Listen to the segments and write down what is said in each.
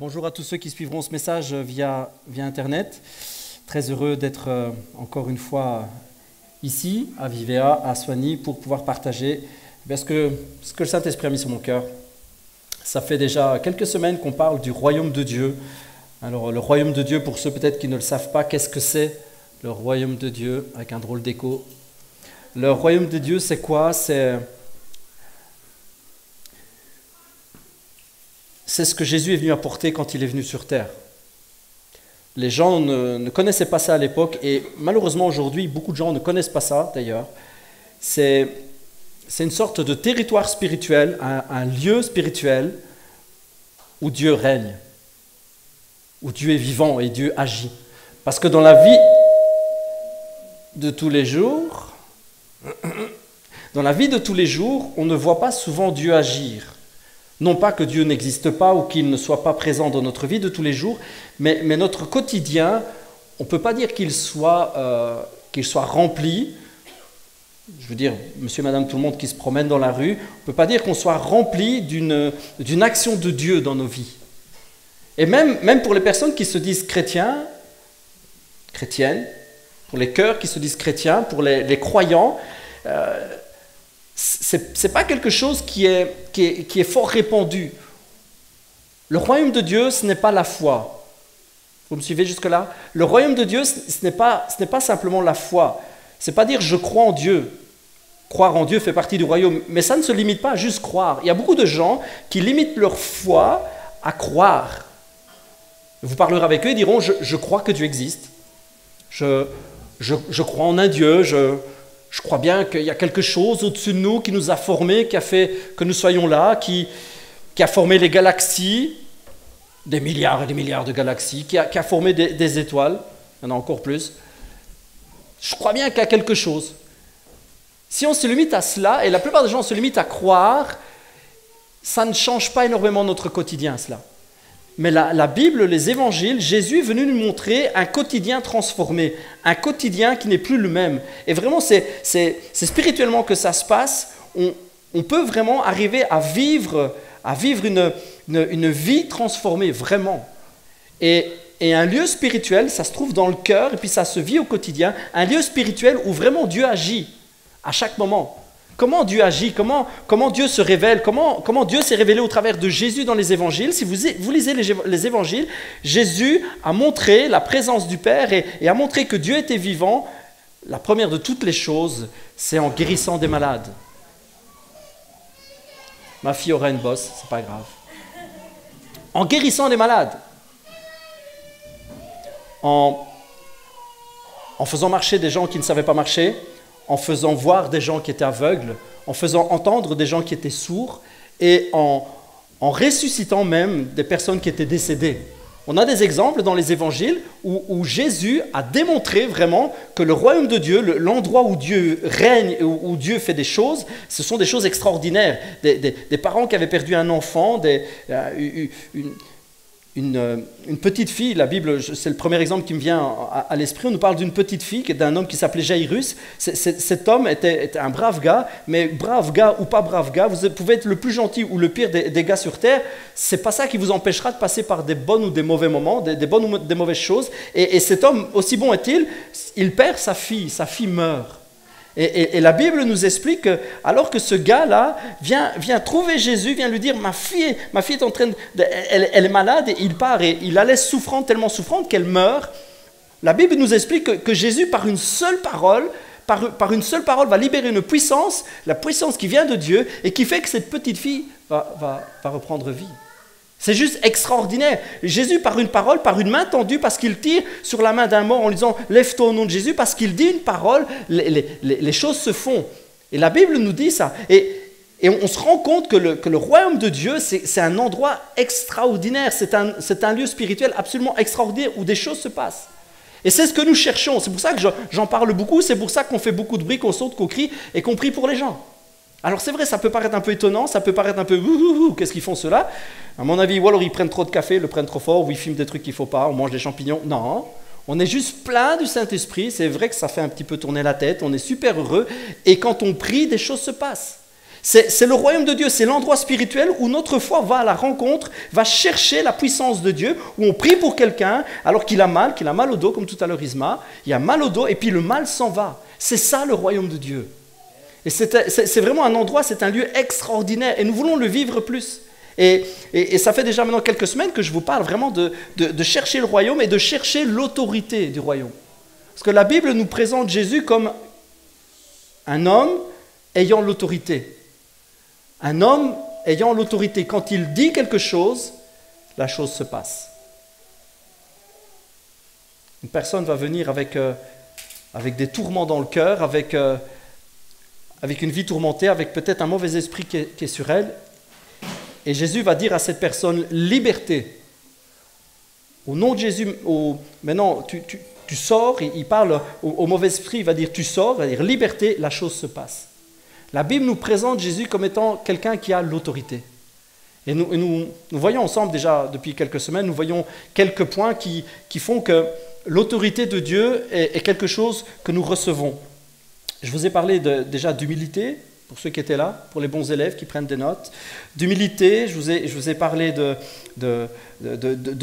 Bonjour à tous ceux qui suivront ce message via Internet. Très heureux d'être encore une fois ici, à Vivea, à Soigny, pour pouvoir partager ce que le Saint-Esprit a mis sur mon cœur. Ça fait déjà quelques semaines qu'on parle du royaume de Dieu. Alors, le royaume de Dieu, pour ceux peut-être qui ne le savent pas, qu'est-ce que c'est le royaume de Dieu, avec un drôle d'écho. Le royaume de Dieu, c'est quoi ? C'est ce que Jésus est venu apporter quand il est venu sur terre. Les gens ne connaissaient pas ça à l'époque et malheureusement aujourd'hui, beaucoup de gens ne connaissent pas ça d'ailleurs. C'est une sorte de territoire spirituel, un lieu spirituel où Dieu règne, où Dieu est vivant et Dieu agit. Parce que dans la vie de tous les jours, on ne voit pas souvent Dieu agir. Non pas que Dieu n'existe pas ou qu'il ne soit pas présent dans notre vie de tous les jours, mais notre quotidien, on ne peut pas dire qu'il soit rempli. Je veux dire, monsieur, madame, tout le monde qui se promène dans la rue, on ne peut pas dire qu'on soit rempli d'une action de Dieu dans nos vies. Et même pour les personnes qui se disent chrétiennes, pour les cœurs qui se disent chrétiens, pour les croyants, c'est pas quelque chose qui est fort répandu. Le royaume de Dieu, ce n'est pas la foi. Vous me suivez jusque-là ? Le royaume de Dieu, ce n'est pas simplement la foi. C'est pas dire je crois en Dieu. Croire en Dieu fait partie du royaume, mais ça ne se limite pas à juste croire. Il y a beaucoup de gens qui limitent leur foi à croire. Vous parlerez avec eux et diront je crois que Dieu existe. Je crois en un Dieu. Je crois bien qu'il y a quelque chose au-dessus de nous qui nous a formés, qui a fait que nous soyons là, qui a formé les galaxies, des milliards et des milliards de galaxies, qui a formé des étoiles, il y en a encore plus. Je crois bien qu'il y a quelque chose. Si on se limite à cela, et la plupart des gens se limitent à croire, ça ne change pas énormément notre quotidien, cela. Mais la Bible, les évangiles, Jésus est venu nous montrer un quotidien transformé, un quotidien qui n'est plus le même. Et vraiment, c'est spirituellement que ça se passe. On peut vraiment arriver à vivre une vie transformée, vraiment. Et un lieu spirituel, ça se trouve dans le cœur et puis ça se vit au quotidien. Un lieu spirituel où vraiment Dieu agit à chaque moment. Comment Dieu agit, comment Dieu se révèle, comment Dieu s'est révélé au travers de Jésus dans les évangiles. Si vous lisez les évangiles, Jésus a montré la présence du Père et a montré que Dieu était vivant. La première de toutes les choses, c'est en guérissant des malades. Ma fille aura une bosse, c'est pas grave. En guérissant des malades. En faisant marcher des gens qui ne savaient pas marcher, en faisant voir des gens qui étaient aveugles, en faisant entendre des gens qui étaient sourds et en ressuscitant même des personnes qui étaient décédées. On a des exemples dans les évangiles où Jésus a démontré vraiment que le royaume de Dieu, l'endroit où Dieu règne, où Dieu fait des choses, ce sont des choses extraordinaires. Des parents qui avaient perdu un enfant, une petite fille, la Bible, c'est le premier exemple qui me vient à l'esprit, on nous parle d'une petite fille, d'un homme qui s'appelait Jairus. Cet homme était un brave gars, mais brave gars ou pas brave gars, vous pouvez être le plus gentil ou le pire des gars sur terre, c'est pas ça qui vous empêchera de passer par des bons ou des mauvais moments, des bonnes ou des mauvaises choses. Et cet homme, aussi bon est-il, il perd sa fille meurt. Et la Bible nous explique que, alors que ce gars-là vient trouver Jésus, vient lui dire ma fille est en train elle est malade, et il part et il la laisse souffrante, tellement souffrante qu'elle meurt. La Bible nous explique que Jésus, par une seule parole, va libérer une puissance, la puissance qui vient de Dieu et qui fait que cette petite fille va reprendre vie. C'est juste extraordinaire. Jésus, par une parole, par une main tendue, parce qu'il tire sur la main d'un mort en lui disant « Lève-toi au nom de Jésus », parce qu'il dit une parole, les choses se font. Et la Bible nous dit ça. Et on se rend compte que le royaume de Dieu, c'est un endroit extraordinaire. C'est un lieu spirituel absolument extraordinaire où des choses se passent. Et c'est ce que nous cherchons. C'est pour ça que j'en parle beaucoup. C'est pour ça qu'on fait beaucoup de bruit, qu'on saute, qu'on crie et qu'on prie pour les gens. Alors c'est vrai, ça peut paraître un peu étonnant, ça peut paraître un peu « qu'est-ce qu'ils font ceux-là » À mon avis, ou alors ils prennent trop de café, le prennent trop fort, ou ils filment des trucs qu'il ne faut pas, on mange des champignons. Non, on est juste plein du Saint-Esprit, c'est vrai que ça fait un petit peu tourner la tête, on est super heureux, et quand on prie, des choses se passent. C'est le royaume de Dieu, c'est l'endroit spirituel où notre foi va à la rencontre, va chercher la puissance de Dieu, où on prie pour quelqu'un alors qu'il a mal au dos, comme tout à l'heure Isma, il a mal au dos et puis le mal s'en va. C'est ça le royaume de Dieu. Et c'est vraiment un endroit, c'est un lieu extraordinaire et nous voulons le vivre plus. Et ça fait déjà maintenant quelques semaines que je vous parle vraiment de chercher le royaume et de chercher l'autorité du royaume. Parce que la Bible nous présente Jésus comme un homme ayant l'autorité. Un homme ayant l'autorité, quand il dit quelque chose, la chose se passe. Une personne va venir avec des tourments dans le cœur, avec une vie tourmentée, avec peut-être un mauvais esprit qui est sur elle. Et Jésus va dire à cette personne, liberté. Au nom de Jésus, maintenant tu sors, il parle au mauvais esprit, il va dire tu sors, il va dire liberté, la chose se passe. La Bible nous présente Jésus comme étant quelqu'un qui a l'autorité. Et nous voyons ensemble déjà depuis quelques semaines, nous voyons quelques points qui font que l'autorité de Dieu est quelque chose que nous recevons. Je vous ai parlé déjà d'humilité, pour ceux qui étaient là, pour les bons élèves qui prennent des notes. D'humilité, je vous ai parlé de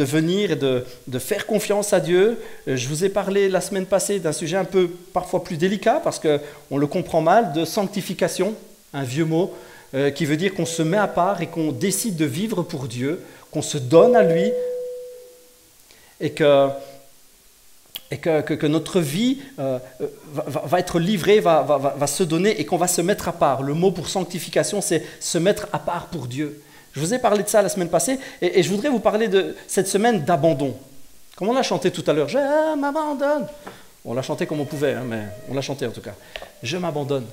venir et de faire confiance à Dieu. Je vous ai parlé la semaine passée d'un sujet un peu parfois plus délicat, parce qu'on le comprend mal, de sanctification, un vieux mot, qui veut dire qu'on se met à part et qu'on décide de vivre pour Dieu, qu'on se donne à lui, et que notre vie va être livrée, va se donner et qu'on va se mettre à part. Le mot pour sanctification, c'est se mettre à part pour Dieu. Je vous ai parlé de ça la semaine passée et je voudrais vous parler de cette semaine d'abandon. Comme on a chanté tout à l'heure, je m'abandonne. On l'a chanté comme on pouvait, hein, mais on l'a chanté en tout cas. Je m'abandonne.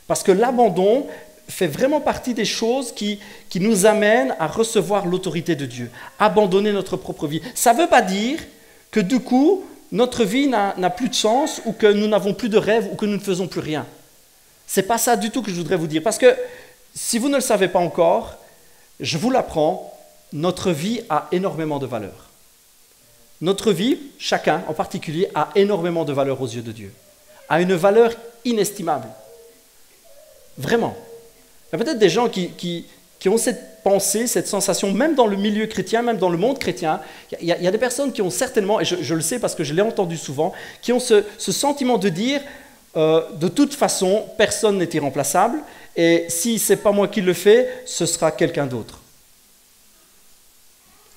Parce que l'abandon fait vraiment partie des choses qui nous amènent à recevoir l'autorité de Dieu. Abandonner notre propre vie. Ça ne veut pas dire que du coup, notre vie n'a plus de sens ou que nous n'avons plus de rêve ou que nous ne faisons plus rien. Ce n'est pas ça du tout que je voudrais vous dire. Parce que si vous ne le savez pas encore, je vous l'apprends, notre vie a énormément de valeur. Notre vie, chacun en particulier, a énormément de valeur aux yeux de Dieu. A une valeur inestimable. Vraiment. Il y a peut-être des gens qui ont cette pensée, cette sensation, même dans le milieu chrétien, même dans le monde chrétien, il y a des personnes qui ont certainement, et je le sais parce que je l'ai entendu souvent, qui ont ce sentiment de dire, de toute façon, personne n'est irremplaçable, et si ce n'est pas moi qui le fais, ce sera quelqu'un d'autre.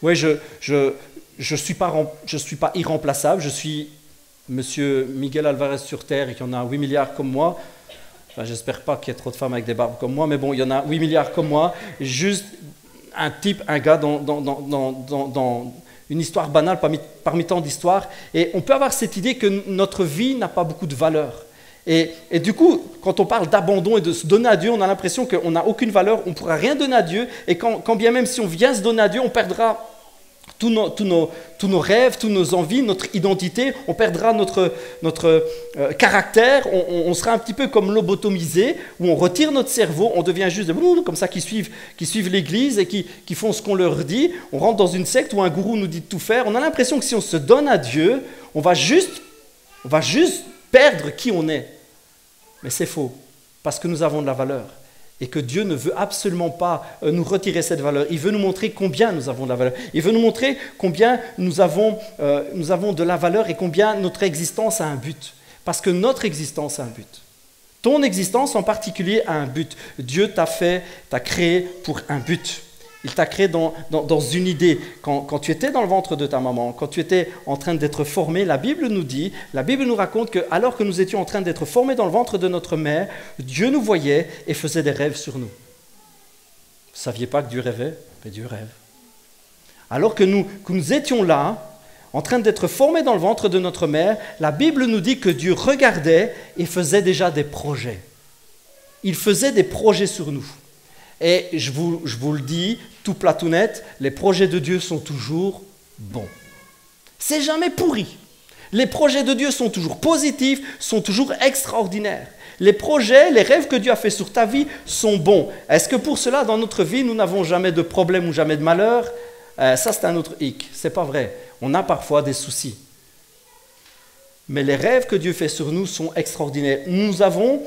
Oui, je suis pas irremplaçable, je suis Monsieur Miguel Alvarez sur Terre, et qu'il y en a 8 milliards comme moi. Enfin, j'espère pas qu'il y ait trop de femmes avec des barbes comme moi, mais bon, il y en a 8 milliards comme moi. Juste un gars dans une histoire banale parmi tant d'histoires. Et on peut avoir cette idée que notre vie n'a pas beaucoup de valeur. Et du coup, quand on parle d'abandon et de se donner à Dieu, on a l'impression qu'on n'a aucune valeur, on ne pourra rien donner à Dieu. Et quand bien même si on vient se donner à Dieu, on perdra tous nos rêves, toutes nos envies, notre identité, on perdra notre caractère, on sera un petit peu comme lobotomisé, où on retire notre cerveau, on devient juste comme ça qui suivent l'église et qui font ce qu'on leur dit. On rentre dans une secte où un gourou nous dit de tout faire. On a l'impression que si on se donne à Dieu, on va juste perdre qui on est. Mais c'est faux, parce que nous avons de la valeur. Et que Dieu ne veut absolument pas nous retirer cette valeur. Il veut nous montrer combien nous avons de la valeur. Il veut nous montrer combien nous avons de la valeur et combien notre existence a un but. Parce que notre existence a un but. Ton existence en particulier a un but. Dieu t'a créé pour un but. Il t'a créé dans une idée. Quand tu étais dans le ventre de ta maman, quand tu étais en train d'être formé, la Bible nous raconte que alors que nous étions en train d'être formés dans le ventre de notre mère, Dieu nous voyait et faisait des rêves sur nous. Vous ne saviez pas que Dieu rêvait? Mais Dieu rêve. Alors que nous étions là, en train d'être formés dans le ventre de notre mère, la Bible nous dit que Dieu regardait et faisait déjà des projets. Il faisait des projets sur nous. Et je vous le dis, tout plat tout net, les projets de Dieu sont toujours bons. C'est jamais pourri. Les projets de Dieu sont toujours positifs, sont toujours extraordinaires. Les projets, les rêves que Dieu a fait sur ta vie sont bons. Est-ce que pour cela, dans notre vie, nous n'avons jamais de problème ou jamais de malheur? Ça, c'est un autre hic. C'est pas vrai. On a parfois des soucis. Mais les rêves que Dieu fait sur nous sont extraordinaires. Nous avons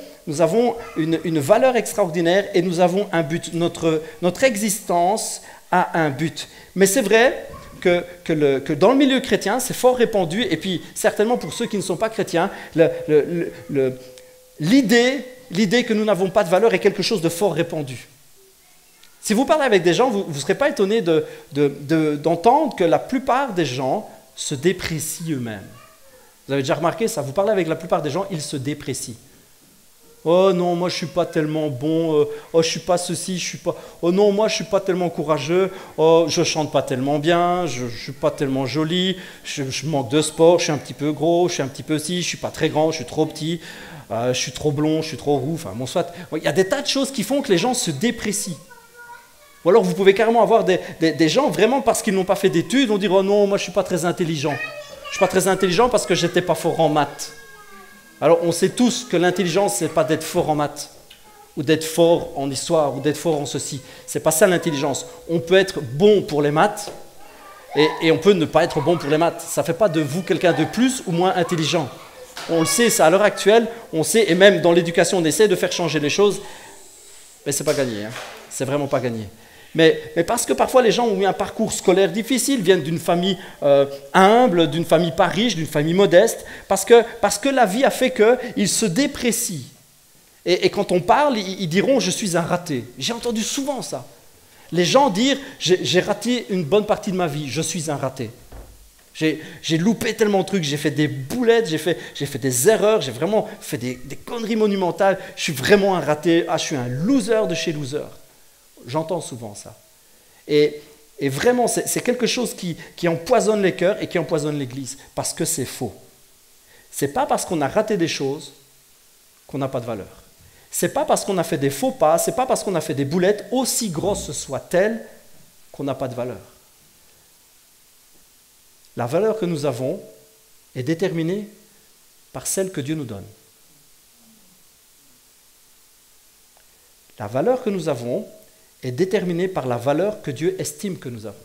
une valeur extraordinaire et nous avons un but. Notre existence a un but. Mais c'est vrai que dans le milieu chrétien, c'est fort répandu, et puis certainement pour ceux qui ne sont pas chrétiens, l'idée que nous n'avons pas de valeur est quelque chose de fort répandu. Si vous parlez avec des gens, vous ne serez pas étonné d'entendre que la plupart des gens se déprécient eux-mêmes. Vous avez déjà remarqué ça, vous parlez avec la plupart des gens, ils se déprécient. Oh non, moi je ne suis pas tellement bon, oh je ne suis pas ceci, je suis pas... Oh non, moi je ne suis pas tellement courageux, oh je ne chante pas tellement bien, je ne suis pas tellement joli, je manque de sport, je suis un petit peu gros, je suis un petit peu ci, je ne suis pas très grand, je suis trop petit, je suis trop blond, je suis trop roux, enfin bon soit. Il y a des tas de choses qui font que les gens se déprécient. Ou alors vous pouvez carrément avoir des gens, vraiment parce qu'ils n'ont pas fait d'études, vont dire oh non, moi je ne suis pas très intelligent. Je ne suis pas très intelligent parce que je n'étais pas fort en maths. Alors on sait tous que l'intelligence, ce n'est pas d'être fort en maths, ou d'être fort en histoire, ou d'être fort en ceci. Ce n'est pas ça l'intelligence. On peut être bon pour les maths, et on peut ne pas être bon pour les maths. Ça ne fait pas de vous quelqu'un de plus ou moins intelligent. On le sait, ça à l'heure actuelle, on sait, et même dans l'éducation, on essaie de faire changer les choses, mais ce n'est pas gagné, hein. C'est vraiment pas gagné. Mais parce que parfois les gens ont eu un parcours scolaire difficile, viennent d'une famille humble, d'une famille pas riche, d'une famille modeste, parce que la vie a fait qu'ils se déprécient. Et quand on parle, ils diront « je suis un raté ». J'ai entendu souvent ça. Les gens dire « j'ai raté une bonne partie de ma vie, je suis un raté ». J'ai loupé tellement de trucs, j'ai fait des boulettes, j'ai fait des erreurs, j'ai vraiment fait des conneries monumentales, je suis vraiment un raté, je suis un loser de chez loser. J'entends souvent ça. Et vraiment, c'est quelque chose qui empoisonne les cœurs et qui empoisonne l'Église, parce que c'est faux. Ce n'est pas parce qu'on a raté des choses qu'on n'a pas de valeur. Ce n'est pas parce qu'on a fait des faux pas, ce n'est pas parce qu'on a fait des boulettes, aussi grosses soient-elles, qu'on n'a pas de valeur. La valeur que nous avons est déterminée par celle que Dieu nous donne. La valeur que nous avons est déterminée par la valeur que Dieu estime que nous avons.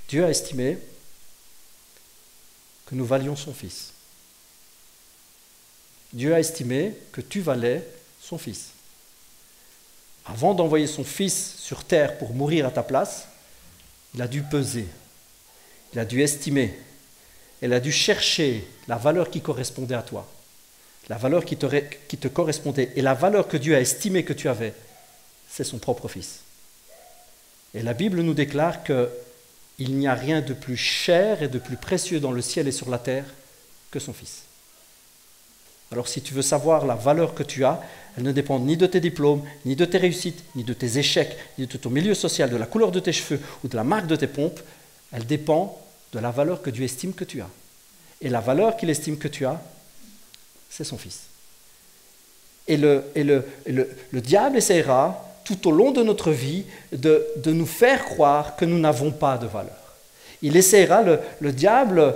Dieu a estimé que nous valions son Fils. Dieu a estimé que tu valais son Fils. Avant d'envoyer son Fils sur terre pour mourir à ta place, il a dû peser, il a dû estimer, il a dû chercher la valeur qui correspondait à toi. La valeur qui te correspondait et la valeur que Dieu a estimé que tu avais, c'est son propre Fils. Et la Bible nous déclare qu'il n'y a rien de plus cher et de plus précieux dans le ciel et sur la terre que son Fils. Alors si tu veux savoir la valeur que tu as, elle ne dépend ni de tes diplômes, ni de tes réussites, ni de tes échecs, ni de ton milieu social, de la couleur de tes cheveux ou de la marque de tes pompes, elle dépend de la valeur que Dieu estime que tu as. Et la valeur qu'il estime que tu as, c'est son Fils. Et le diable essaiera, tout au long de notre vie, de nous faire croire que nous n'avons pas de valeur. Il essaiera, le diable,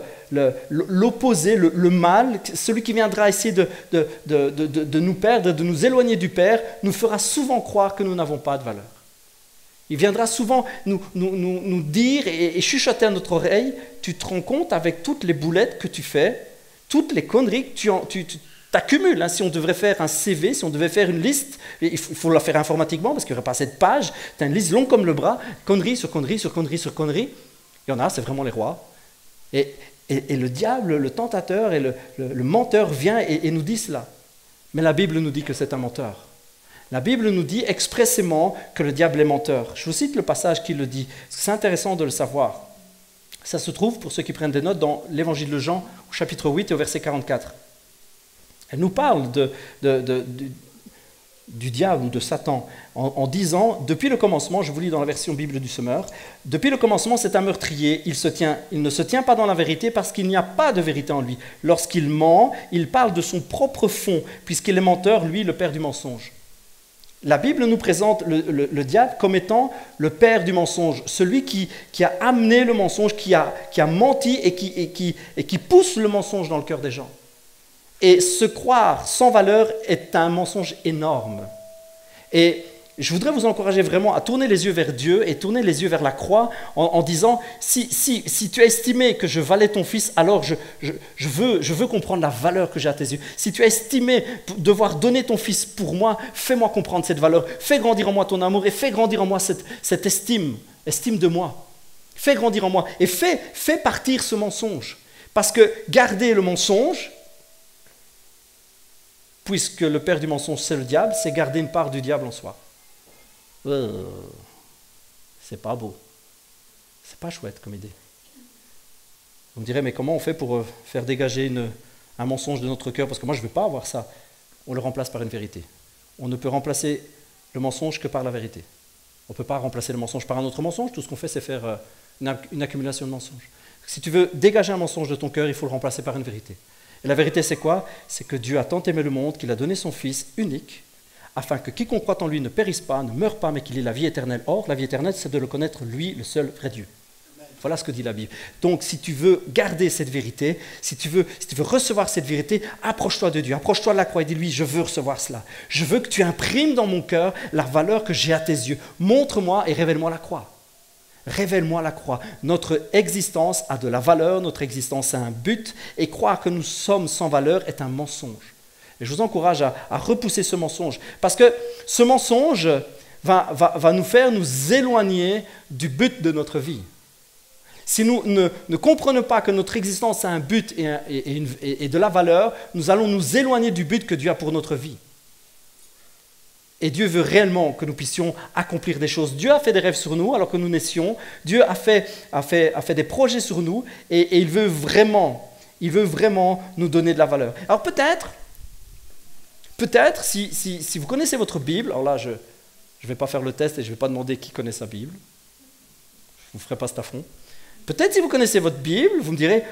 l'opposé, le mal, celui qui viendra essayer de nous perdre, de nous éloigner du Père, nous fera souvent croire que nous n'avons pas de valeur. Il viendra souvent nous dire et chuchoter à notre oreille, tu te rends compte avec toutes les boulettes que tu fais, toutes les conneries que tu accumules. Hein. Si on devrait faire un CV, si on devait faire une liste, il faut la faire informatiquement parce qu'il n'y aurait pas assez de pages, tu as une liste longue comme le bras, conneries sur conneries sur conneries sur conneries. Il y en a, c'est vraiment les rois. Et le diable, le tentateur et le menteur vient et nous dit cela. Mais la Bible nous dit que c'est un menteur. La Bible nous dit expressément que le diable est menteur. Je vous cite le passage qui le dit. C'est intéressant de le savoir. Ça se trouve, pour ceux qui prennent des notes, dans l'Évangile de Jean, au chapitre 8 et au verset 44. Elle nous parle du diable ou de Satan en disant, depuis le commencement, je vous lis dans la version Bible du Semeur, depuis le commencement c'est un meurtrier, il ne se tient pas dans la vérité parce qu'il n'y a pas de vérité en lui. Lorsqu'il ment, il parle de son propre fond, puisqu'il est menteur, lui, le père du mensonge. La Bible nous présente le diable comme étant le père du mensonge, celui qui a amené le mensonge, qui a menti et qui pousse le mensonge dans le cœur des gens. Et se croire sans valeur est un mensonge énorme. Et je voudrais vous encourager vraiment à tourner les yeux vers Dieu et tourner les yeux vers la croix en disant, si tu as estimé que je valais ton fils, alors je veux comprendre la valeur que j'ai à tes yeux. Si tu as estimé devoir donner ton fils pour moi, fais-moi comprendre cette valeur. Fais grandir en moi ton amour et fais grandir en moi cette estime de moi. Fais grandir en moi et fais partir ce mensonge. Parce que garder le mensonge, puisque le père du mensonge c'est le diable, c'est garder une part du diable en soi. C'est pas beau. C'est pas chouette comme idée. Vous me direz, mais comment on fait pour faire dégager un mensonge de notre cœur? Parce que moi je ne veux pas avoir ça. On le remplace par une vérité. On ne peut remplacer le mensonge que par la vérité. On ne peut pas remplacer le mensonge par un autre mensonge. Tout ce qu'on fait, c'est faire une accumulation de mensonges. Si tu veux dégager un mensonge de ton cœur, il faut le remplacer par une vérité. Et la vérité, c'est quoi? C'est que Dieu a tant aimé le monde qu'il a donné son Fils unique, afin que quiconque croit en lui ne périsse pas, ne meure pas, mais qu'il ait la vie éternelle. Or, la vie éternelle, c'est de le connaître, lui, le seul vrai Dieu. Voilà ce que dit la Bible. Donc, si tu veux garder cette vérité, si tu veux recevoir cette vérité, approche-toi de Dieu, approche-toi de la croix et dis-lui, je veux recevoir cela. Je veux que tu imprimes dans mon cœur la valeur que j'ai à tes yeux. Montre-moi et révèle-moi la croix. Révèle-moi la croix. Notre existence a de la valeur, notre existence a un but, et croire que nous sommes sans valeur est un mensonge. Et je vous encourage à repousser ce mensonge, parce que ce mensonge va nous faire nous éloigner du but de notre vie. Si nous ne comprenons pas que notre existence a un but et de la valeur, nous allons nous éloigner du but que Dieu a pour notre vie. Et Dieu veut réellement que nous puissions accomplir des choses. Dieu a fait des rêves sur nous alors que nous naissions. Dieu a fait des projets sur nous et il veut vraiment nous donner de la valeur. Alors peut-être, si vous connaissez votre Bible, alors là je ne vais pas faire le test et je ne vais pas demander qui connaît sa Bible. Je ne vous ferai pas cet affront. Peut-être si vous connaissez votre Bible, vous me direz,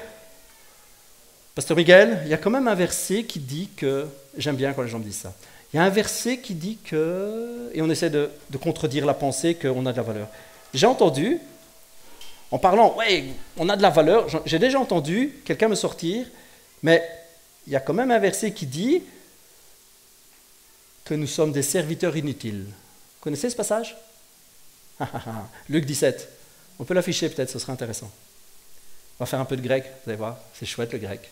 Pasteur Miguel, il y a quand même un verset qui dit que, j'aime bien quand les gens me disent ça, il y a un verset qui dit que, et on essaie de contredire la pensée qu'on a de la valeur. J'ai entendu, en parlant, ouais, on a de la valeur, j'ai déjà entendu quelqu'un me sortir, mais il y a quand même un verset qui dit que nous sommes des serviteurs inutiles. Vous connaissez ce passage? Luc 17. On peut l'afficher peut-être, ce serait intéressant. On va faire un peu de grec, vous allez voir, c'est chouette le grec.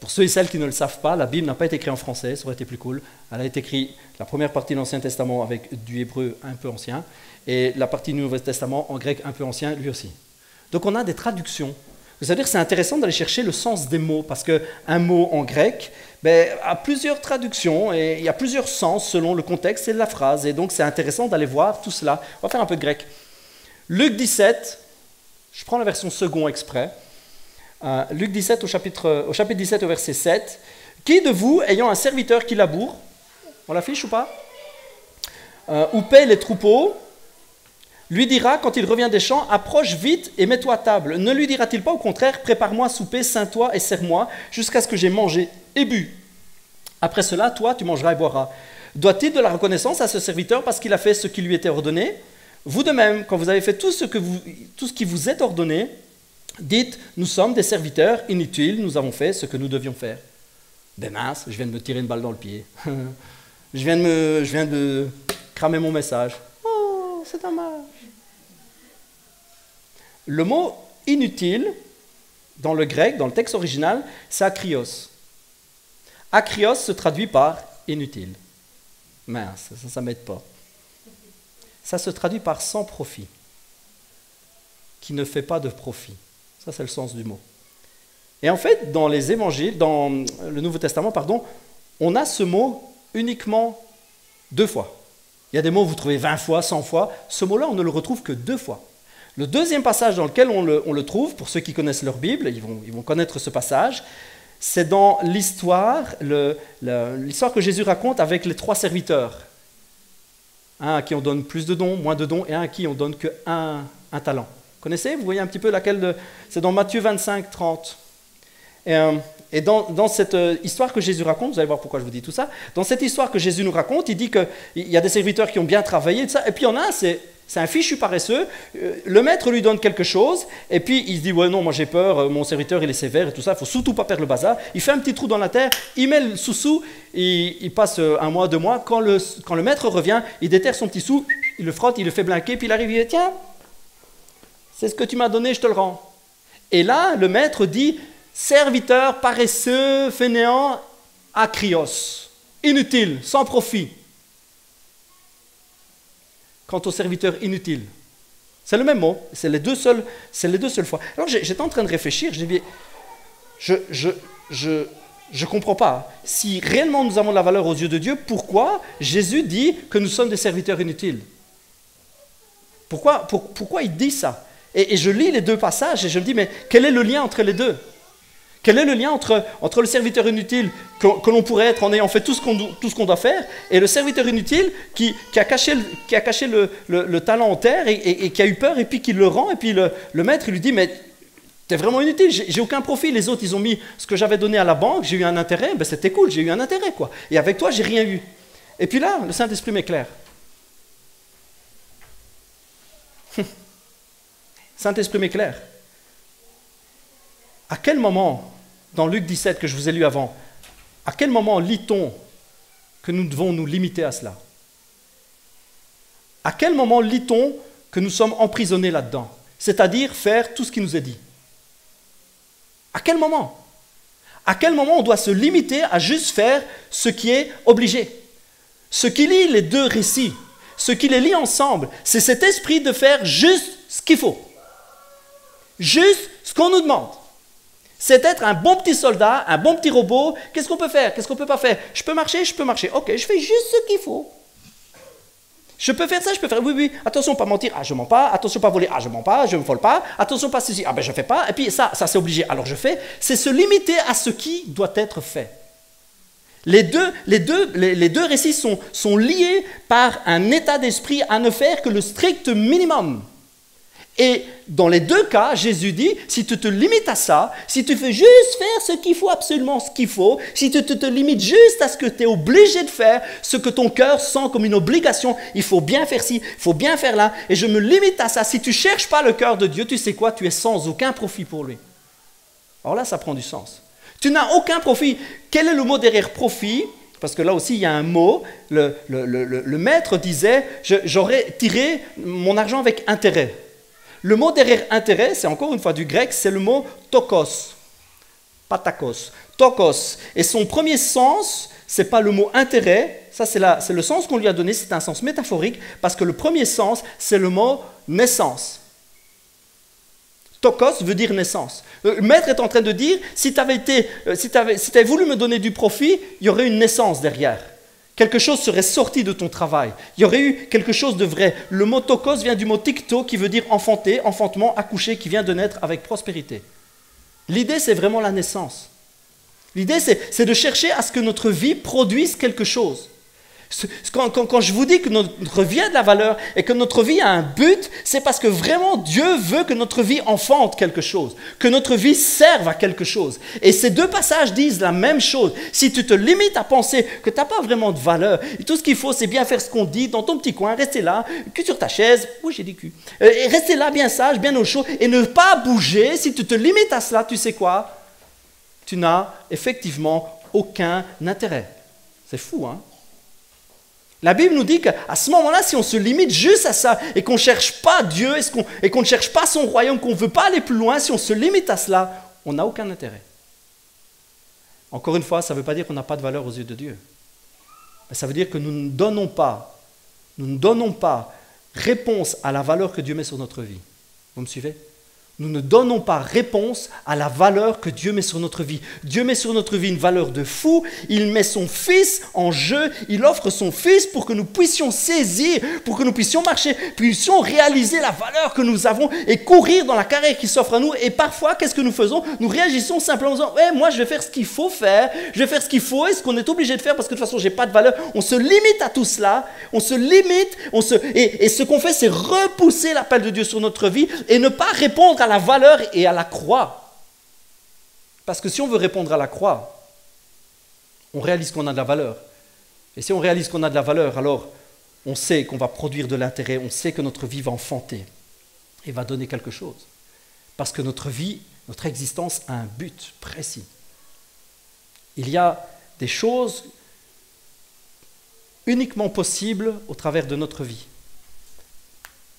Pour ceux et celles qui ne le savent pas, la Bible n'a pas été écrite en français, ça aurait été plus cool. Elle a été écrite, la première partie de l'Ancien Testament avec du hébreu un peu ancien, et la partie du Nouveau Testament en grec un peu ancien, lui aussi. Donc on a des traductions. C'est-à-dire que c'est intéressant d'aller chercher le sens des mots, parce qu'un mot en grec a plusieurs traductions, et il y a plusieurs sens selon le contexte et la phrase, et donc c'est intéressant d'aller voir tout cela. On va faire un peu de grec. Luc 17, je prends la version second exprès, Luc 17 au chapitre 17 au verset 7. Qui de vous, ayant un serviteur qui laboure, on l'affiche ou pas, ou paie les troupeaux, lui dira, quand il revient des champs, approche vite et mets-toi à table. Ne lui dira-t-il pas au contraire, prépare-moi à souper, ceins-toi et sers-moi, jusqu'à ce que j'ai mangé et bu. Après cela, toi, tu mangeras et boiras. Doit-il de la reconnaissance à ce serviteur parce qu'il a fait ce qui lui était ordonné? Vous de même, quand vous avez fait tout ce qui vous est ordonné, dites, nous sommes des serviteurs inutiles, nous avons fait ce que nous devions faire. Ben mince, je viens de me tirer une balle dans le pied. je viens de cramer mon message. Oh, c'est dommage. Le mot inutile, dans le grec, dans le texte original, c'est akrios. Akrios se traduit par inutile. Mince, ça ne m'aide pas. Ça se traduit par sans profit, qui ne fait pas de profit. Ça, c'est le sens du mot. Et en fait, dans les évangiles, dans le Nouveau Testament, on a ce mot uniquement 2 fois. Il y a des mots que vous trouvez 20 fois, 100 fois. Ce mot-là, on ne le retrouve que 2 fois. Le deuxième passage dans lequel on le trouve, pour ceux qui connaissent leur Bible, ils vont connaître ce passage, c'est dans l'histoire que Jésus raconte avec les 3 serviteurs. Un à qui on donne plus de dons, moins de dons, et un à qui on donne qu'un talent. Vous connaissez? Vous voyez un petit peu laquelle c'est dans Matthieu 25, 30. Et dans cette histoire que Jésus raconte, vous allez voir pourquoi je vous dis tout ça, dans cette histoire que Jésus nous raconte, il dit qu'il y a des serviteurs qui ont bien travaillé, et puis il y en a un, C'est un fichu paresseux. Le maître lui donne quelque chose, et puis il se dit, ouais non, moi j'ai peur, mon serviteur il est sévère et tout ça, il ne faut surtout pas perdre le bazar. Il fait un petit trou dans la terre, il met le sous-sous, il passe 1 mois, 2 mois. Quand le maître revient, il déterre son petit sou, il le frotte, il le fait blinquer, puis il arrive, il dit, tiens, c'est ce que tu m'as donné, je te le rends. Et là, le maître dit, serviteur paresseux, fainéant, akrios, inutile, sans profit. Quant au serviteur inutile, c'est le même mot, c'est les deux seules fois. Alors j'étais en train de réfléchir, je dis, je comprends pas. Si réellement nous avons de la valeur aux yeux de Dieu, pourquoi Jésus dit que nous sommes des serviteurs inutiles? Pourquoi il dit ça? Et je lis les 2 passages et je me dis, mais quel est le lien entre les deux? Quel est le lien entre le serviteur inutile que l'on pourrait être en ayant fait tout ce qu'on doit faire et le serviteur inutile qui a caché le talent en terre et qui a eu peur et puis qui le rend et puis le maître il lui dit, mais t'es vraiment inutile, j'ai aucun profit. Les autres ils ont mis ce que j'avais donné à la banque, j'ai eu un intérêt, ben c'était cool, j'ai eu un intérêt quoi. Et avec toi j'ai rien eu. Et puis là le Saint-Esprit m'éclaire. Saint-Esprit m'éclaire. À quel moment, dans Luc 17 que je vous ai lu avant, à quel moment lit-on que nous devons nous limiter à cela? À quel moment lit-on que nous sommes emprisonnés là-dedans? C'est-à-dire faire tout ce qui nous est dit. À quel moment? À quel moment on doit se limiter à juste faire ce qui est obligé? Ce qui lie les 2 récits, ce qui les lie ensemble, c'est cet esprit de faire juste ce qu'il faut. Juste ce qu'on nous demande. C'est être un bon petit soldat, un bon petit robot. Qu'est-ce qu'on peut faire? Qu'est-ce qu'on ne peut pas faire? Je peux marcher? Je peux marcher. Ok, je fais juste ce qu'il faut. Je peux faire ça, je peux faire... Oui. Attention, pas mentir. Ah, je ne mens pas. Attention, pas voler. Ah, je ne mens pas. Je ne vole pas. Attention, pas ceci. Ah, ben je ne fais pas. Et puis ça c'est obligé. Alors je fais. C'est se limiter à ce qui doit être fait. Les deux récits sont liés par un état d'esprit à ne faire que le strict minimum. Et dans les 2 cas, Jésus dit, si tu te limites à ça, si tu fais juste faire ce qu'il faut, absolument ce qu'il faut, si tu te limites juste à ce que tu es obligé de faire, ce que ton cœur sent comme une obligation, il faut bien faire ci, il faut bien faire là, et je me limite à ça. Si tu ne cherches pas le cœur de Dieu, tu sais quoi? Tu es sans aucun profit pour lui. Alors là, ça prend du sens. Tu n'as aucun profit. Quel est le mot derrière profit? Parce que là aussi, il y a un mot. Le maître disait, j'aurais tiré mon argent avec intérêt. Le mot derrière intérêt, c'est encore une fois du grec, c'est le mot tokos, patakos, tokos. Et son premier sens, ce n'est pas le mot intérêt, ça c'est le sens qu'on lui a donné, c'est un sens métaphorique, parce que le premier sens, c'est le mot naissance. Tokos veut dire naissance. Le maître est en train de dire, si tu avais voulu me donner du profit, il y aurait une naissance derrière. Quelque chose serait sorti de ton travail. Il y aurait eu quelque chose de vrai. Le mot tokos vient du mot tikto qui veut dire enfanter, enfantement, accoucher, qui vient de naître avec prospérité. L'idée, c'est vraiment la naissance. L'idée, c'est de chercher à ce que notre vie produise quelque chose. Quand je vous dis que notre vie a de la valeur et que notre vie a un but, c'est parce que vraiment Dieu veut que notre vie enfante quelque chose, que notre vie serve à quelque chose. Et ces 2 passages disent la même chose. Si tu te limites à penser que tu n'as pas vraiment de valeur, et tout ce qu'il faut c'est bien faire ce qu'on dit dans ton petit coin, rester là, cul sur ta chaise, oui j'ai dit cul, et rester là bien sage, bien au chaud, et ne pas bouger, si tu te limites à cela, tu sais quoi? Tu n'as effectivement aucun intérêt. C'est fou, hein? La Bible nous dit qu'à ce moment-là, si on se limite juste à ça et qu'on ne cherche pas Dieu et qu'on ne cherche pas son royaume, qu'on ne veut pas aller plus loin, si on se limite à cela, on n'a aucun intérêt. Encore une fois, ça ne veut pas dire qu'on n'a pas de valeur aux yeux de Dieu. Mais ça veut dire que nous ne donnons pas réponse à la valeur que Dieu met sur notre vie. Vous me suivez ? Nous ne donnons pas réponse à la valeur que Dieu met sur notre vie. Dieu met sur notre vie une valeur de fou. Il met son Fils en jeu. Il offre son Fils pour que nous puissions saisir, pour que nous puissions marcher, puissions réaliser la valeur que nous avons et courir dans la carrière qui s'offre à nous. Et parfois, qu'est-ce que nous faisons? Nous réagissons simplement en disant « Ouais, moi, je vais faire ce qu'il faut faire. Je vais faire ce qu'il faut et ce qu'on est obligé de faire parce que de toute façon, je n'ai pas de valeur. » On se limite à tout cela. On se limite. Et ce qu'on fait, c'est repousser l'appel de Dieu sur notre vie et ne pas répondre à la valeur et à la croix. Parce que si on veut répondre à la croix, on réalise qu'on a de la valeur. Et si on réalise qu'on a de la valeur, alors on sait qu'on va produire de l'intérêt, on sait que notre vie va enfanter et va donner quelque chose. Parce que notre vie, notre existence a un but précis. Il y a des choses uniquement possibles au travers de notre vie.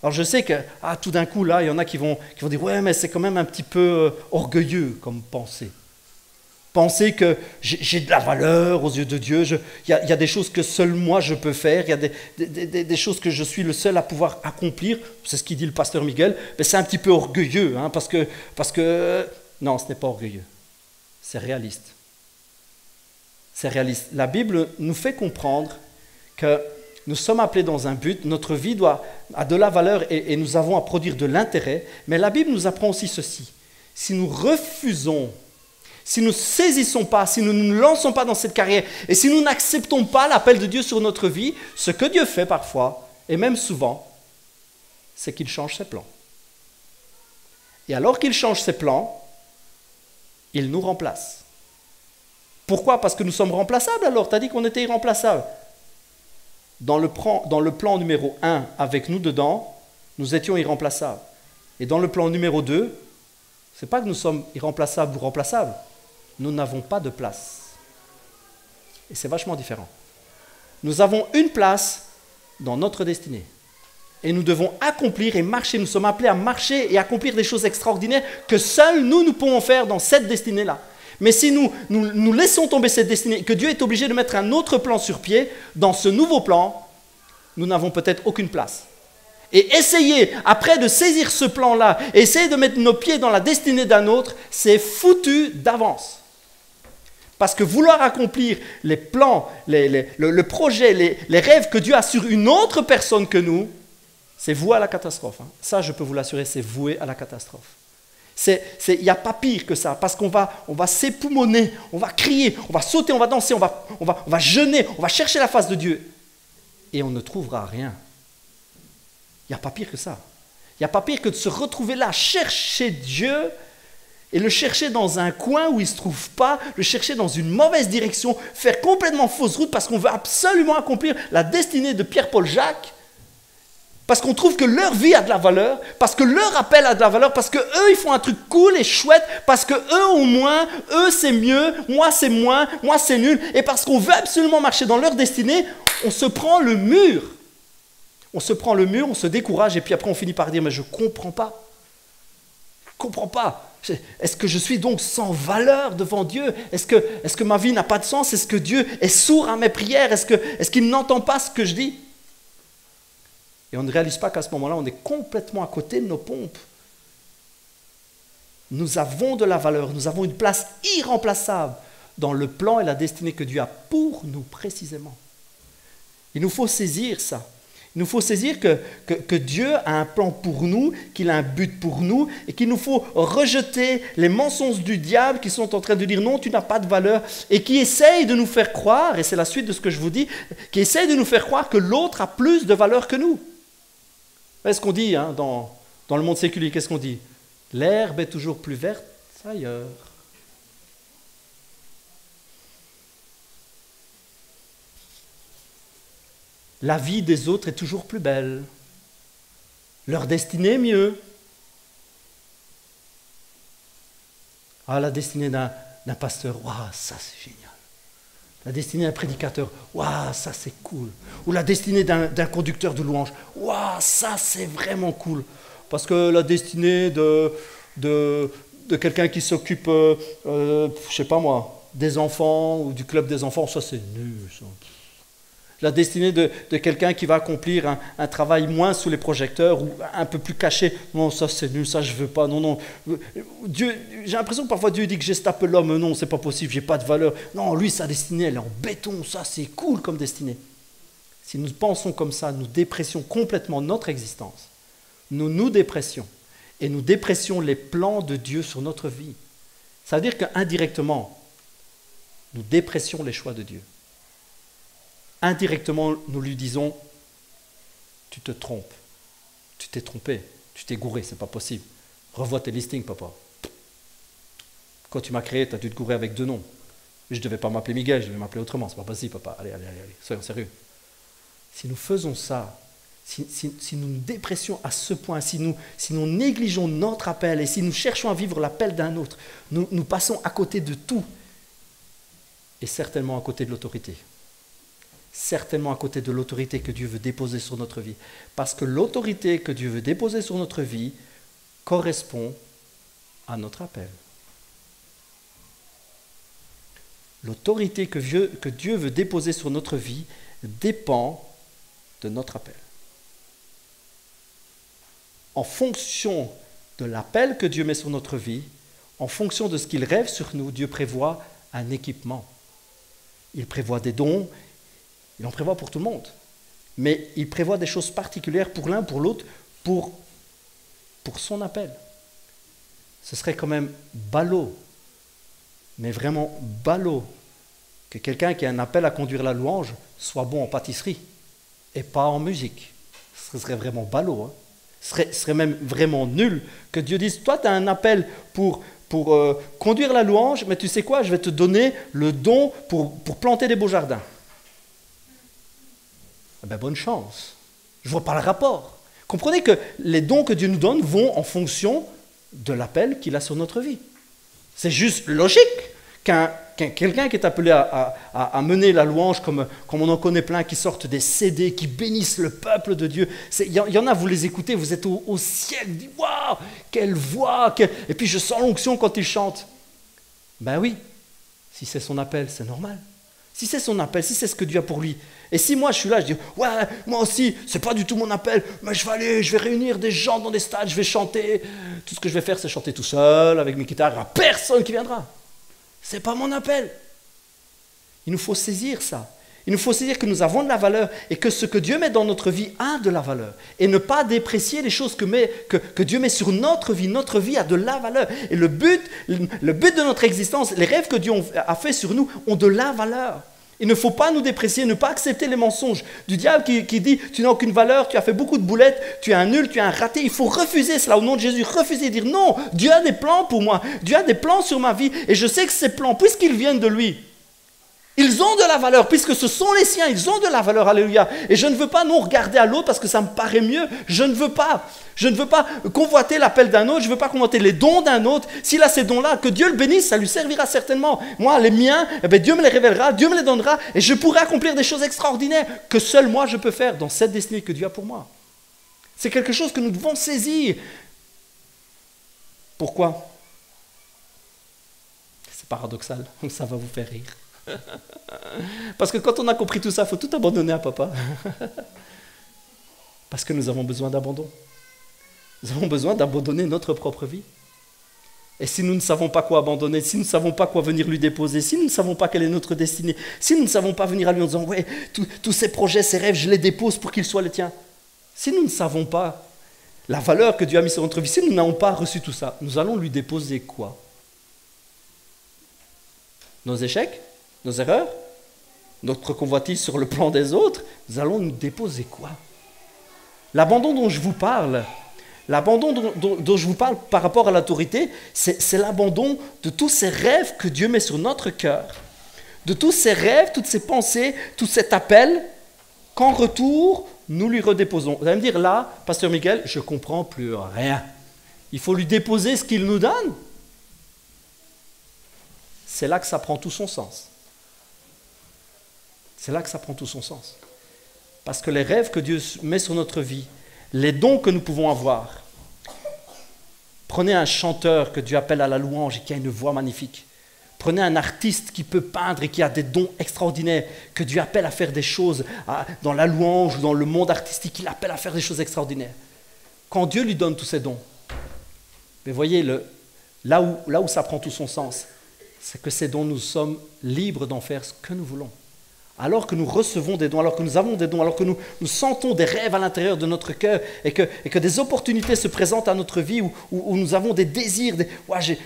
Alors je sais que tout d'un coup, là, il y en a qui vont dire « Ouais, mais c'est quand même un petit peu orgueilleux comme pensée. » Penser que j'ai de la valeur aux yeux de Dieu, il y a des choses que seul moi je peux faire, il y a des choses que je suis le seul à pouvoir accomplir, c'est ce qu'il dit le pasteur Miguel, mais c'est un petit peu orgueilleux, hein, parce que non, ce n'est pas orgueilleux, c'est réaliste. C'est réaliste. La Bible nous fait comprendre que nous sommes appelés dans un but, notre vie a de la valeur et nous avons à produire de l'intérêt, mais la Bible nous apprend aussi ceci. Si nous refusons, si nous ne saisissons pas, si nous ne nous lançons pas dans cette carrière et si nous n'acceptons pas l'appel de Dieu sur notre vie, ce que Dieu fait parfois, et même souvent, c'est qu'il change ses plans. Et alors qu'il change ses plans, il nous remplace. Pourquoi? Parce que nous sommes remplaçables alors. Tu as dit qu'on était irremplaçables. Dans le plan numéro 1, avec nous dedans, nous étions irremplaçables. Et dans le plan numéro 2, ce n'est pas que nous sommes irremplaçables ou remplaçables. Nous n'avons pas de place. Et c'est vachement différent. Nous avons une place dans notre destinée. Et nous devons accomplir et marcher. Nous sommes appelés à marcher et accomplir des choses extraordinaires que seuls nous pouvons faire dans cette destinée-là. Mais si nous laissons tomber cette destinée, que Dieu est obligé de mettre un autre plan sur pied, dans ce nouveau plan, nous n'avons peut-être aucune place. Et essayer, après de saisir ce plan-là, essayer de mettre nos pieds dans la destinée d'un autre, c'est foutu d'avance. Parce que vouloir accomplir les plans, le projet, les rêves que Dieu a sur une autre personne que c'est voué à la catastrophe. Hein. Ça, je peux vous l'assurer, c'est voué à la catastrophe. Il n'y a pas pire que ça, parce qu'on va s'époumoner, on va crier, on va sauter, on va danser, on va jeûner, on va chercher la face de Dieu. Et on ne trouvera rien. Il n'y a pas pire que ça. Il n'y a pas pire que de se retrouver là, chercher Dieu, et le chercher dans un coin où il ne se trouve pas, le chercher dans une mauvaise direction, faire complètement fausse route parce qu'on veut absolument accomplir la destinée de Pierre-Paul Jacques, parce qu'on trouve que leur vie a de la valeur, parce que leur appel a de la valeur, parce qu'eux, ils font un truc cool et chouette, parce qu'eux ont moins, eux, c'est mieux, moi, c'est moins, moi, c'est nul. Et parce qu'on veut absolument marcher dans leur destinée, on se prend le mur. On se prend le mur, on se décourage, et puis après, on finit par dire, mais je ne comprends pas. Je ne comprends pas. Est-ce que je suis donc sans valeur devant Dieu? Est-ce que ma vie n'a pas de sens? Est-ce que Dieu est sourd à mes prières? Est-ce qu'il n'entend pas ce que je dis? Et on ne réalise pas qu'à ce moment-là, on est complètement à côté de nos pompes. Nous avons de la valeur, nous avons une place irremplaçable dans le plan et la destinée que Dieu a pour nous précisément. Il nous faut saisir ça. Il nous faut saisir que Dieu a un plan pour nous, qu'il a un but pour nous et qu'il nous faut rejeter les mensonges du diable qui sont en train de dire non, tu n'as pas de valeur et qui essayent de nous faire croire, et c'est la suite de ce que je vous dis, qui essayent de nous faire croire que l'autre a plus de valeur que nous. Qu'est-ce qu'on dit hein, dans le monde séculier? Qu'est-ce qu'on dit? L'herbe est toujours plus verte ailleurs. La vie des autres est toujours plus belle. Leur destinée est mieux. La destinée d'un pasteur, ça c'est génial. La destinée d'un prédicateur, ça c'est cool. Ou la destinée d'un conducteur de louange, ça c'est vraiment cool. Parce que la destinée de quelqu'un qui s'occupe, je sais pas moi, des enfants ou du club des enfants, ça c'est nul. Ça. La destinée de quelqu'un qui va accomplir un travail moins sous les projecteurs ou un peu plus caché. Non, ça c'est nul, ça je veux pas. Non. Dieu, j'ai l'impression que parfois Dieu dit que j'estape l'homme. Non, c'est pas possible, j'ai pas de valeur. Non, lui, sa destinée, elle est en béton. Ça, c'est cool comme destinée. Si nous pensons comme ça, nous dépressions complètement notre existence. Nous dépressions. Et nous dépressions les plans de Dieu sur notre vie. Ça veut dire qu'indirectement, nous dépressions les choix de Dieu. Indirectement, nous lui disons, tu te trompes, tu t'es trompé, tu t'es gouré, c'est pas possible. Revois tes listings, papa. Quand tu m'as créé, tu as dû te gourer avec 2 noms. Je ne devais pas m'appeler Miguel, je devais m'appeler autrement, c'est pas possible, papa. Allez, soyons sérieux. si nous faisons ça, si nous nous dépressions à ce point, si nous négligeons notre appel et si nous cherchons à vivre l'appel d'un autre, nous passons à côté de tout et certainement à côté de l'autorité. Certainement à côté de l'autorité que Dieu veut déposer sur notre vie. Parce que l'autorité que Dieu veut déposer sur notre vie correspond à notre appel. L'autorité que Dieu veut déposer sur notre vie dépend de notre appel. En fonction de l'appel que Dieu met sur notre vie, en fonction de ce qu'il rêve sur nous, Dieu prévoit un équipement. Il prévoit des dons, il en prévoit pour tout le monde. Mais il prévoit des choses particulières pour l'un, pour l'autre, pour son appel. Ce serait quand même ballot, mais vraiment ballot, que quelqu'un qui a un appel à conduire la louange soit bon en pâtisserie et pas en musique. Ce serait vraiment ballot. Hein. Ce serait même vraiment nul que Dieu dise, toi tu as un appel pour conduire la louange, mais tu sais quoi, je vais te donner le don pour planter des beaux jardins. Eh bien, bonne chance. Je ne vois pas le rapport. Comprenez que les dons que Dieu nous donne vont en fonction de l'appel qu'il a sur notre vie. C'est juste logique quelqu'un qui est appelé à mener la louange, comme on en connaît plein, qui sortent des CD, qui bénissent le peuple de Dieu. Il y en a, vous les écoutez, vous êtes au ciel, vous dites, waouh, quelle voix, et puis je sens l'onction quand il chante. Ben oui, si c'est son appel, c'est normal. Si c'est son appel, si c'est ce que Dieu a pour lui. Et si moi je suis là, je dis, ouais, moi aussi, c'est pas du tout mon appel, mais je vais réunir des gens dans des stades, je vais chanter. Tout ce que je vais faire, c'est chanter tout seul, avec mes guitares, il n'y aura personne qui viendra. C'est pas mon appel. Il nous faut saisir ça. Il nous faut saisir que nous avons de la valeur et que ce que Dieu met dans notre vie a de la valeur. Et ne pas déprécier les choses que Dieu met sur notre vie a de la valeur. Et le but de notre existence, les rêves que Dieu a fait sur nous ont de la valeur. Il ne faut pas nous déprécier, ne pas accepter les mensonges du diable qui dit « tu n'as aucune valeur, tu as fait beaucoup de boulettes, tu es un nul, tu es un raté ». Il faut refuser cela au nom de Jésus, refuser et dire « non, Dieu a des plans pour moi, Dieu a des plans sur ma vie et je sais que ces plans, puisqu'ils viennent de lui, ils ont de la valeur, puisque ce sont les siens, ils ont de la valeur, alléluia. Et je ne veux pas non regarder à l'autre parce que ça me paraît mieux, je ne veux pas convoiter l'appel d'un autre, je ne veux pas convoiter les dons d'un autre. S'il a ces dons-là, que Dieu le bénisse, ça lui servira certainement. Moi, les miens, Dieu me les révélera, Dieu me les donnera, et je pourrai accomplir des choses extraordinaires que seul moi je peux faire dans cette destinée que Dieu a pour moi. C'est quelque chose que nous devons saisir. Pourquoi ? C'est paradoxal, ça va vous faire rire. Parce que quand on a compris tout ça, il faut tout abandonner à papa. Parce que nous avons besoin d'abandon. Nous avons besoin d'abandonner notre propre vie. Et si nous ne savons pas quoi abandonner, si nous ne savons pas quoi venir lui déposer, si nous ne savons pas quelle est notre destinée, si nous ne savons pas venir à lui en disant « ouais, tous ces projets, ces rêves, je les dépose pour qu'ils soient les tiens ». Si nous ne savons pas la valeur que Dieu a mise sur notre vie, si nous n'avons pas reçu tout ça, nous allons lui déposer quoi ? Nos échecs ? Nos erreurs, notre convoitise sur le plan des autres, nous allons nous déposer quoi ? L'abandon dont je vous parle, dont je vous parle par rapport à l'autorité, c'est l'abandon de tous ces rêves que Dieu met sur notre cœur, de tous ces rêves, toutes ces pensées, tout cet appel, qu'en retour, nous lui redéposons. Vous allez me dire, là, Pasteur Miguel, je ne comprends plus rien. Il faut lui déposer ce qu'il nous donne. C'est là que ça prend tout son sens. C'est là que ça prend tout son sens. Parce que les rêves que Dieu met sur notre vie, les dons que nous pouvons avoir, prenez un chanteur que Dieu appelle à la louange et qui a une voix magnifique. Prenez un artiste qui peut peindre et qui a des dons extraordinaires, que Dieu appelle à faire des choses dans la louange ou dans le monde artistique, il appelle à faire des choses extraordinaires. Quand Dieu lui donne tous ces dons, mais voyez, là où ça prend tout son sens, c'est que ces dons, nous sommes libres d'en faire ce que nous voulons. Alors que nous recevons des dons, alors que nous avons des dons, alors que nous sentons des rêves à l'intérieur de notre cœur et que des opportunités se présentent à notre vie où nous avons des désirs,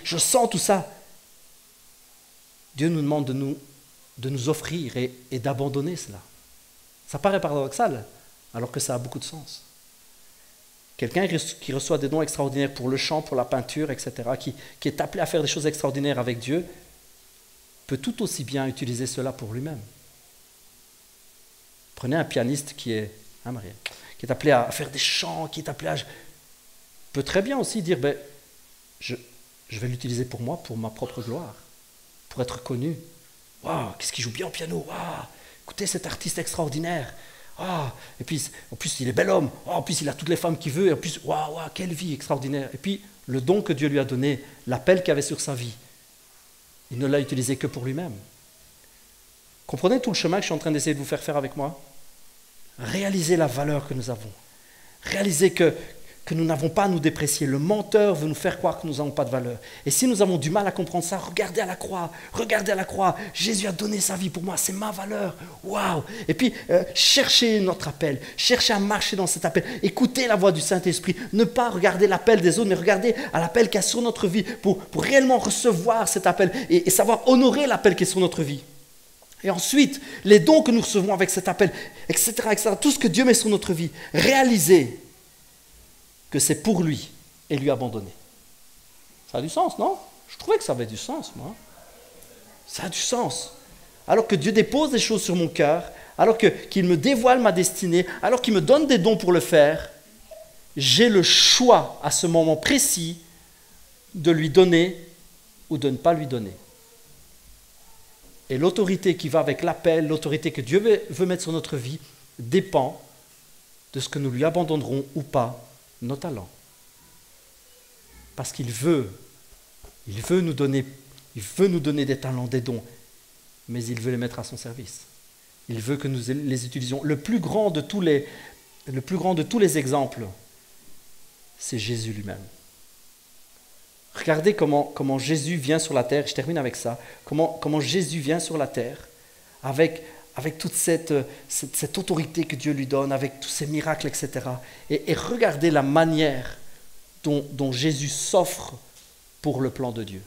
je sens tout ça. Dieu nous demande de nous offrir et d'abandonner cela. Ça paraît paradoxal, alors que ça a beaucoup de sens. Quelqu'un qui reçoit des dons extraordinaires pour le chant, pour la peinture, etc., qui est appelé à faire des choses extraordinaires avec Dieu, peut tout aussi bien utiliser cela pour lui-même. Prenez un pianiste qui est, qui est appelé à faire des chants, qui est appelé à... peut très bien aussi dire, je vais l'utiliser pour moi, pour ma propre gloire, pour être connu. Waouh, qu'est-ce qu'il joue bien au piano. Waouh, écoutez cet artiste extraordinaire. Et puis, en plus, il est bel homme. En plus, il a toutes les femmes qu'il veut. Et en plus, waouh, quelle vie extraordinaire. Et puis, le don que Dieu lui a donné, l'appel qu'il avait sur sa vie, il ne l'a utilisé que pour lui-même. Comprenez tout le chemin que je suis en train d'essayer de vous faire faire avec moi? Réalisez la valeur que nous avons. Réalisez que nous n'avons pas à nous déprécier. Le menteur veut nous faire croire que nous n'avons pas de valeur. Et si nous avons du mal à comprendre ça, regardez à la croix. Jésus a donné sa vie pour moi, c'est ma valeur. Waouh! Et puis, cherchez notre appel, cherchez à marcher dans cet appel. Écoutez la voix du Saint-Esprit. Ne pas regarder l'appel des autres, mais regardez à l'appel qu'il y a sur notre vie pour réellement recevoir cet appel et savoir honorer l'appel qui est sur notre vie. Et ensuite, les dons que nous recevons avec cet appel, etc., tout ce que Dieu met sur notre vie, réalisez que c'est pour lui et lui abandonner. Ça a du sens, non? Je trouvais que ça avait du sens, moi. Ça a du sens. Alors que Dieu dépose des choses sur mon cœur, alors qu'il me dévoile ma destinée, alors qu'il me donne des dons pour le faire, j'ai le choix à ce moment précis de lui donner ou de ne pas lui donner. Et l'autorité qui va avec l'appel, l'autorité que Dieu veut mettre sur notre vie, dépend de ce que nous lui abandonnerons ou pas nos talents. Parce qu'il veut nous donner des talents, des dons, mais il veut les mettre à son service. Il veut que nous les utilisions. Le plus grand de tous les exemples, c'est Jésus lui-même. Regardez comment Jésus vient sur la terre, je termine avec ça, comment Jésus vient sur la terre avec toute cette autorité que Dieu lui donne, avec tous ces miracles, etc. Et regardez la manière dont Jésus s'offre pour le plan de Dieu.